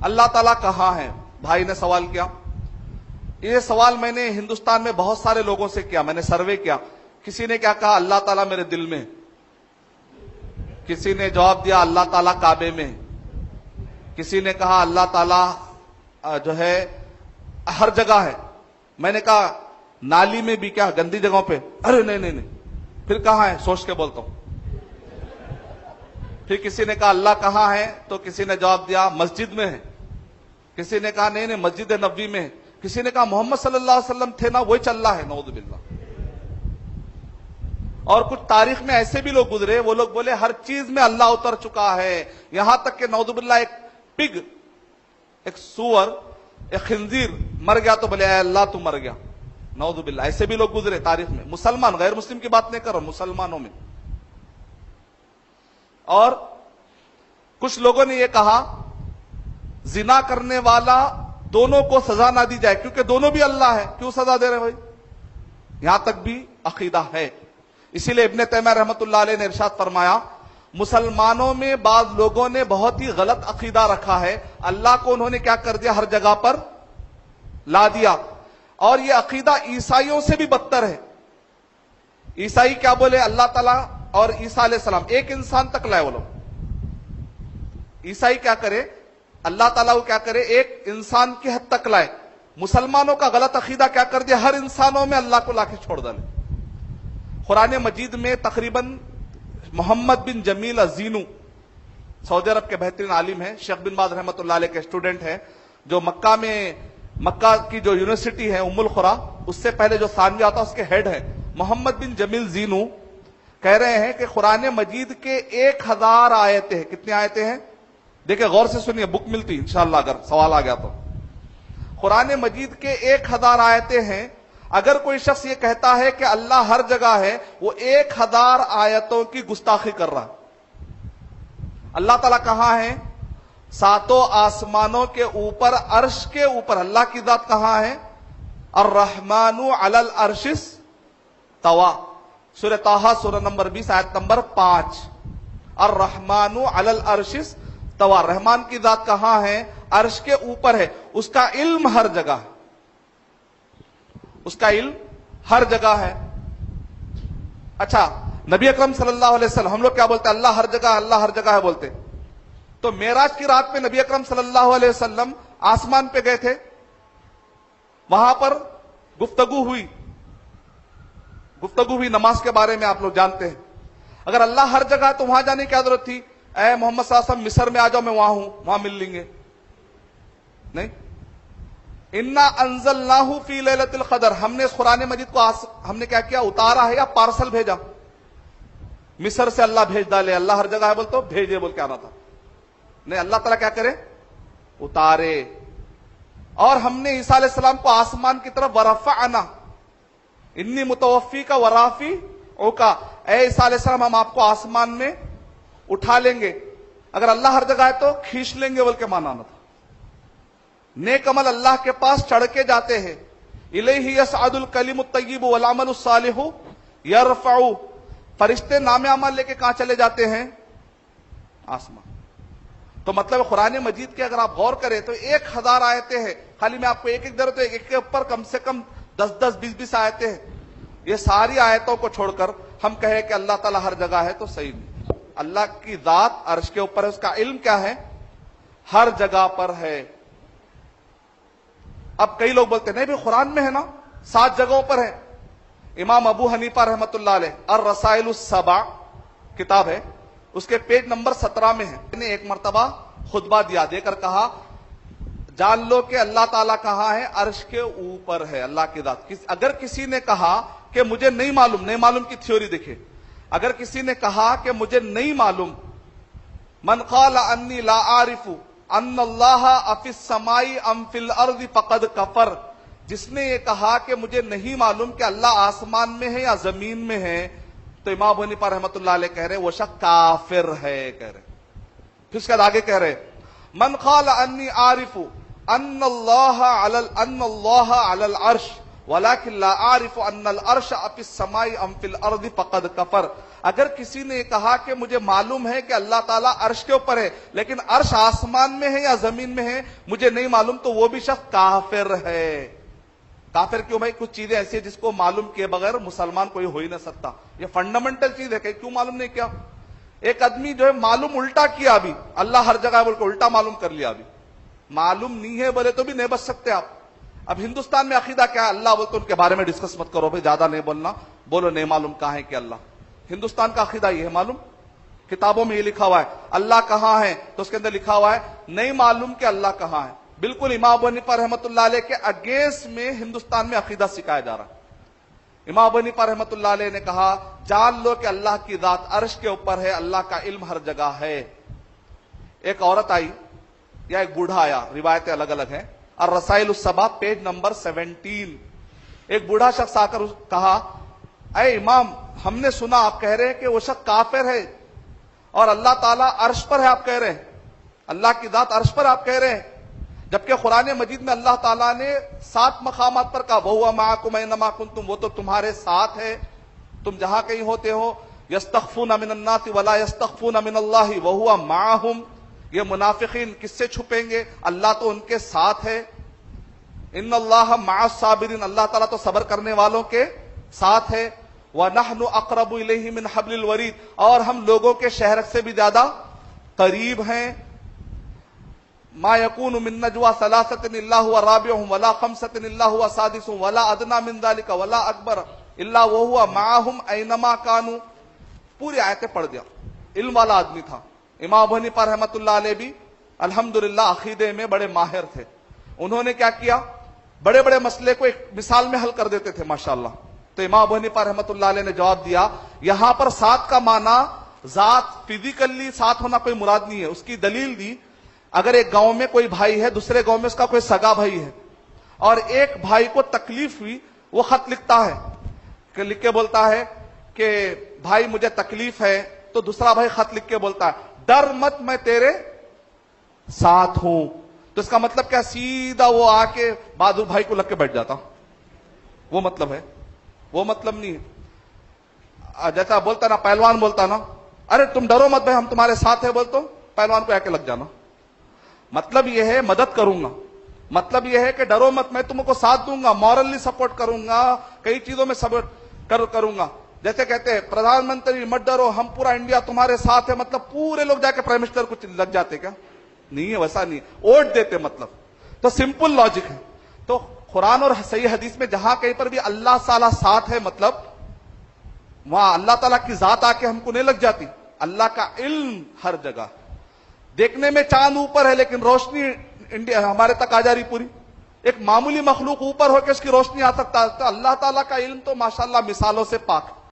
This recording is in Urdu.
اللہ تعالیٰ کہاں ہے؟ بھائی نے سوال کیا. یہ سوال میں نے ہندوستان میں بہت سارے لوگوں سے کیا, میں نے سروے کیا. کسی نے کیا کہا؟ اللہ تعالیٰ میرے دل میں. کسی نے جواب دیا اللہ تعالیٰ کعبے میں. کسی نے کہا اللہ تعالیٰ جو ہے ہر جگہ ہے. میں نے کہا نالی میں بھی کیا, گندی جگہوں پہ؟ ارے نہیں. پھر کہاں ہے؟ سوچ کے بولتا ہوں. پھر کسی نے کہا اللہ کہاں ہے؟ تو کسی نے جواب دیا مسجد میں ہے. کسی نے کہا نہیں مسجد نبوی میں ہے. کسی نے کہا محمد صلی اللہ علیہ وسلم تھے نا, وہی چل رہا ہے. نعوذ باللہ. اور کچھ تاریخ میں ایسے بھی لوگ گزرے, وہ لوگ بولے ہر چیز میں اللہ اتر چکا ہے, یہاں تک کہ نعوذ باللہ ایک پگ, ایک سور, ایک خنزیر مر گیا تو بولے اے اللہ تو مر گیا. نعوذ باللہ. ایسے بھی لوگ گزرے تاریخ میں, مسلمان, غیر مسلم کی بات نہیں کر رہا ہوں, مسلمانوں میں. اور کچھ لوگوں نے یہ کہا زنا کرنے والا دونوں کو سزا نہ دی جائے کیونکہ دونوں بھی اللہ ہے, کیوں سزا دے رہے بھائی؟ یہاں تک بھی عقیدہ ہے. اسی لیے ابن تیمیہ رحمۃ اللہ علیہ نے ارشاد فرمایا مسلمانوں میں بعض لوگوں نے بہت ہی غلط عقیدہ رکھا ہے, اللہ کو انہوں نے کیا کر دیا, ہر جگہ پر لا دیا. اور یہ عقیدہ عیسائیوں سے بھی بدتر ہے. عیسائی کیا بولے, اللہ تعالیٰ اور عیسیٰ علیہ السلام ایک انسان تک لائے. وہ لوگ عیسائی کیا کرے, اللہ تعالیٰ کو کیا کرے, ایک انسان کی حد تک لائے. مسلمانوں کا غلط عقیدہ کیا کر دیا, ہر انسانوں میں اللہ کو لا کے چھوڑ ڈالے. قرآن مجید میں تقریباً محمد بن جمیل الزینو, سعودی عرب کے بہترین عالم ہیں, شیخ بن باز رحمۃ اللہ علیہ کے اسٹوڈنٹ ہیں, جو مکہ کی جو یونیورسٹی ہے ام القرا, اس سے پہلے جو ثانویہ آتا اس کے ہیڈ ہے محمد بن جمیل زینو, کہہ رہے ہیں کہ قرآن مجید کے 1000 آیتیں ہیں. کتنی آیتیں ہیں دیکھیں, غور سے سنیے, بک ملتی انشاءاللہ اگر سوال آ گیا تو. قرآن مجید کے 1000 آیتیں ہیں. اگر کوئی شخص یہ کہتا ہے کہ اللہ ہر جگہ ہے, وہ 1000 آیتوں کی گستاخی کر رہا. اللہ تعالیٰ کہاں ہے؟ 7 آسمانوں کے اوپر, عرش کے اوپر. اللہ کی ذات کہاں ہے؟ الرحمن علی العرش استوى, سورہ طٰہٰ سورہ نمبر 20 آیت نمبر 5. الرحمن علی العرش استوى, رحمان کی ذات کہاں ہے؟ عرش کے اوپر ہے. اس کا علم ہر جگہ ہے, اس کا علم ہر جگہ ہے. اچھا, نبی اکرم صلی اللہ علیہ وسلم, ہم لوگ کیا بولتے ہیں, اللہ ہر جگہ, اللہ ہر جگہ ہے بولتے. تو معراج کی رات میں نبی اکرم صلی اللہ علیہ وسلم آسمان پہ گئے تھے, وہاں پر گفتگو ہوئی نماز کے بارے میں, آپ لوگ جانتے ہیں. اگر اللہ ہر جگہ ہے تو وہاں جانے کی کیا ضرورت تھی؟ اے محمد صلی اللہ علیہ وسلم مصر میں آ جاؤ, میں وہاں ہوں, وہاں مل لیں گے. نہیں, انا انزلناہ فی لیلۃ القدر, ہم نے اس قرآن مجید کو ہم نے کیا کیا, اتارا ہے یا پارسل بھیجا؟ مصر سے اللہ بھیج ڈالے. اللہ ہر جگہ ہے بول تو بھیجے بول کے آنا تھا. نہیں, اللہ تعالیٰ کیا کرے, اتارے. اور ہم نے عیسیٰ علیہ السلام کو آسمان کی طرف ورفعنا, انی متوفی کا ورافی اوکا, اے عیسیٰ علیہ السلام ہم آپ کو آسمان میں اٹھا لیں گے. اگر اللہ ہر جگہ ہے تو کھینچ لیں گے بول کے مانا تھا. نیک عمل اللہ کے پاس چڑھ کے جاتے ہیں. الیہ یصعد الکلم الطیب والعمل الصالح یرفع, فرشتے نام عمل لے کے کہاں چلے جاتے ہیں؟ آسمان. تو مطلب قرآن مجید کے اگر آپ غور کریں تو 1000 آیتیں ہیں. خالی میں آپ کو ایک در تو ایک کے اوپر کم سے کم 10 20 آیتیں ہیں. یہ ساری آیتوں کو چھوڑ کر ہم کہیں کہ اللہ تعالیٰ ہر جگہ ہے تو صحیح نہیں. اللہ کی ذات عرش کے اوپر ہے, اس کا علم کیا ہے؟ ہر جگہ پر ہے. اب کئی لوگ بولتے ہیں نہیں بھی قرآن میں ہے نا, 7 جگہوں پر ہے. امام ابو حنیفہ رحمۃ اللہ علیہ الرسائل السبع کتاب ہے, اس کے پیج نمبر 17 میں ہے. نے ایک مرتبہ خطبہ دیا, دے کر کہا جان لو کہ اللہ تعالیٰ کہاں ہے, عرش کے اوپر ہے اللہ کی ذات. اگر کسی نے کہا کہ مجھے نہیں معلوم کی تھیوری دیکھے, اگر کسی نے کہا کہ مجھے نہیں معلوم, من قال انی لا عارف ان اللہ افی السماء ام فی الارض فقد کفر, جس نے یہ کہا کہ مجھے نہیں معلوم کہ اللہ آسمان میں ہے یا زمین میں ہے, تو امام ابو حنیفہ رحمۃ اللہ علیہ کہہ رہے وہ شخص کافر ہے. کہہ رہے پھر اس کے آگے کہہ رہے من قال انی عارف ان اللہ علی العرش ولكن لا عارف ان العرش فی السماء ام فی الارض فقد کفر. اگر کسی نے کہا کہ مجھے معلوم ہے کہ اللہ تعالیٰ عرش کے اوپر ہے لیکن عرش آسمان میں ہے یا زمین میں ہے مجھے نہیں معلوم، تو وہ بھی شخص کافر ہے۔ کافر کیوں بھائی؟ کچھ چیزیں ایسی ہیں جس کو معلوم کیے بغیر مسلمان کوئی ہو ہی نہ سکتا، یہ فنڈامنٹل چیز ہے کہ کیوں معلوم نہیں کیا؟ ایک آدمی جو ہے معلوم الٹا کیا، ابھی اللہ ہر جگہ بول کے الٹا معلوم کر لیا، ابھی معلوم نہیں ہے بولے تو بھی نہیں بچ سکتے آپ۔ اب ہندوستان میں عقیدہ کیا ہے؟ اللہ بولتے ان کے بارے میں ڈسکس مت کرو بھائی، زیادہ نہیں بولنا، بولو نہیں معلوم کہاں ہے کہ اللہ۔ ہندوستان کا عقیدہ یہ ہے، معلوم کتابوں میں یہ لکھا ہوا ہے اللہ کہاں ہے، تو اس کے اندر لکھا ہوا ہے نہیں معلوم کہ اللہ کہاں ہے۔ بالکل امام ابو حنیفہ رحمۃ اللہ علیہ کے اگینسٹ میں ہندوستان میں عقیدہ سکھایا جا رہا ہے۔ امام ابو حنیفہ رحمۃ اللہ علیہ نے کہا جان لو کہ اللہ کی ذات عرش کے اوپر ہے، اللہ کا علم ہر جگہ ہے۔ ایک عورت آئی یا ایک بوڑھا آیا، روایتیں الگ الگ ہیں، الرسائل السبع پیج نمبر 17۔ ایک بوڑھا شخص آ کر کہا اے امام، ہم نے سنا آپ کہہ رہے ہیں کہ وہ شخص کافر ہے اور اللہ تعالیٰ عرش پر ہے، آپ کہہ رہے ہیں اللہ کی ذات عرش پر آپ کہہ رہے ہیں، جبکہ قرآن مجید میں اللہ تعالیٰ نے 7 مقامات پر کہا وَهُوَ مَعَكُمْ أَيْنَمَا كُنْتُمْ، وہ تو تمہارے ساتھ ہے تم جہاں کہیں ہوتے ہو۔ يَسْتَخْفُونَ مِنَ النَّاسِ وَلَا يَسْتَخْفُونَ مِنَ اللَّهِ وَهُوَ مَعَهُمْ، یہ منافقین کس سے چھپیں گے؟ اللہ تو ان کے ساتھ ہے۔ ان اللہ مع الصابرین، اللہ تعالیٰ تو صبر کرنے والوں کے ساتھ ہے۔ وَنَحْنُ أَقْرَبُ إِلَيْهِ مِنْ حَبْلِ الْوَرِيدِ، اور ہم لوگوں کے شہرک سے بھی زیادہ قریب ہیں۔ ما يكون من نجوى ثلاثة إلا هو رابعهم ولا خمسة إلا هو سادسهم ولا أدنى من ذلك ولا أكبر إلا وهو معهم أينما كانوا، پوری آیتیں پڑھ دیا۔ علم والا آدمی تھا۔ امام ابو حنیفہ رحمۃ اللہ علیہ بھی الحمدللہ عقیدے میں بڑے ماہر تھے۔ انہوں نے کیا کیا؟ بڑے بڑے مسئلے کو ایک مثال میں حل کر دیتے تھے ماشاءاللہ۔ تو امام ابو حنیفہ رحمۃ اللہ علیہ نے جواب دیا یہاں پر ساتھ کا معنی ذات فزیکلی ساتھ ہونا کوئی مراد نہیں ہے۔ اس کی دلیل دی، اگر ایک گاؤں میں کوئی بھائی ہے، دوسرے گاؤں میں اس کا کوئی سگا بھائی ہے، اور ایک بھائی کو تکلیف ہوئی، وہ خط لکھتا ہے کہ لکھ کے بولتا ہے کہ بھائی مجھے تکلیف ہے، تو دوسرا بھائی خط لکھ کے بولتا ہے ڈر مت میں تیرے ساتھ ہوں، تو اس کا مطلب کیا؟ سیدھا وہ آ کے بہادر بھائی کو لگ کے بیٹھ جاتا، وہ مطلب ہے، وہ مطلب نہیں ہے۔ جیسا بولتا نا پہلوان، بولتا نا ارے تم ڈرو مت بھائی ہم تمہارے ساتھ ہیں، بول تو پہلوان کو آ کے لگ جانا، مطلب یہ ہے مدد کروں گا، مطلب یہ ہے کہ ڈرو مت میں تم کو ساتھ دوں گا، مورلی سپورٹ کروں گا، کئی چیزوں میں سپورٹ کروں گا۔ جیسے کہتے ہیں پردھان منتری مت ڈرو ہم پورا انڈیا تمہارے ساتھ ہے، مطلب پورے لوگ جا کے پرائم منسٹر کو لگ جاتے کیا؟ نہیں ہے، ویسا نہیں ہے، ووٹ دیتے مطلب۔ تو سمپل لاجک ہے۔ تو قرآن اور صحیح حدیث میں جہاں کہیں پر بھی اللہ تعالیٰ ساتھ ہے، مطلب وہاں اللہ تعالیٰ کی ذات آ کے ہم کو نہیں لگ جاتی، اللہ کا علم ہر جگہ۔ دیکھنے میں چاند اوپر ہے لیکن روشنی انڈیا ہمارے تک آ جا رہی پوری، ایک معمولی مخلوق اوپر ہو کے اس کی روشنی آ سکتا ہے، تو اللہ تعالیٰ کا علم تو ماشاءاللہ مثالوں سے پاک ہے۔